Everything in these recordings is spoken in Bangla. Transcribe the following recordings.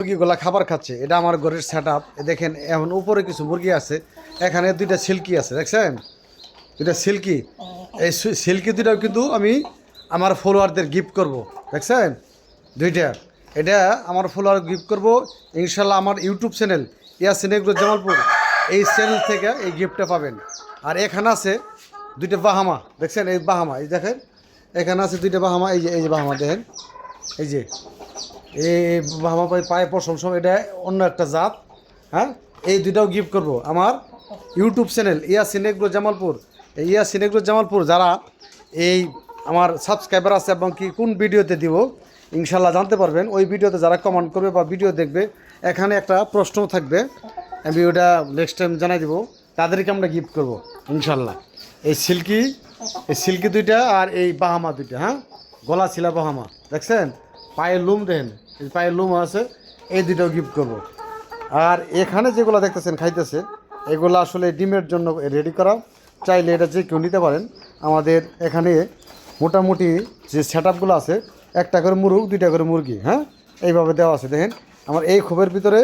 মুরগিগুলা খাবার খাচ্ছে, এটা আমার ঘরের সেট আপ। দেখেন এখন উপরে কিছু মুরগি আছে, এখানে দুইটা সিল্কি আছে, দেখছেন দুইটা সিল্কি। এই সিল্কি দুইটাও কিন্তু আমি আমার ফলোয়ারদের গিফট করব, দেখছেন দুইটা। এটা আমার ফলোয়ার গিফট করব ইনশাল্লাহ। আমার YouTube channel Yasin agro Jamalpur, এই চ্যানেল থেকে এই গিফটটা পাবেন। আর এখানে আছে দুইটা বাহামা, দেখছেন এই বাহামা, এই দেখেন এখানে আছে দুইটা বাহামা, এই যে বাহামা দেখেন, এই যে এই বাহামা পায়ে পশম সব, এটা অন্য একটা জাত। হ্যাঁ, এই দুইটাও গিফট করব আমার YouTube channel Yasin agro Jamalpur. এই ইয়াসিন এগ্রো জামালপুর যারা এই আমার সাবস্ক্রাইবার আছে এবং কি কোন ভিডিওতে দিব ইনশাল্লাহ জানতে পারবেন। ওই ভিডিওতে যারা কমেন্ট করবে বা ভিডিও দেখবে, এখানে একটা প্রশ্ন থাকবে, আমি ওটা নেক্সট টাইম জানাই দিব, তাদেরকে আমরা গিফট করব ইনশাল্লাহ। এই সিল্কি দুইটা আর এই বাহামা দুইটা, হ্যাঁ গলা ছিলা বাহামা, দেখছেন পায়ের লুম দেখেন, এই পায়ের লুম আছে, এই দুইটাও গিফট করব। আর এখানে যেগুলো দেখতেছেন খাইতেছে, এগুলো আসলে ডিমের জন্য রেডি করা, চাইলে এটা যে কেউ নিতে পারেন। আমাদের এখানে মোটামুটি যে সেট আপগুলো আছে, একটা করে মুরগ দুইটা করে মুরগি, হ্যাঁ এইভাবে দেওয়া আছে। দেখেন আমার এই খোপের ভিতরে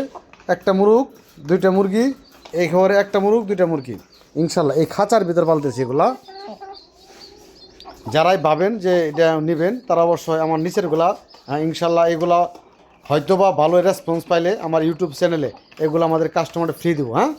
একটা মুরগ দুইটা মুরগি, এই খবরে একটা মুরগ দুইটা মুরগি ইনশাল্লাহ এই খাঁচার ভিতর পালতেছি এগুলা। যারাই ভাবেন যে এটা নেবেন তারা অবশ্যই আমার নিচেরগুলা, হ্যাঁ ইনশাল্লাহ এগুলা হয়তো বা ভালো রেসপন্স পাইলে আমার ইউটিউব চ্যানেলে এগুলো আমাদের কাস্টমার ফ্রি দেবো, হ্যাঁ।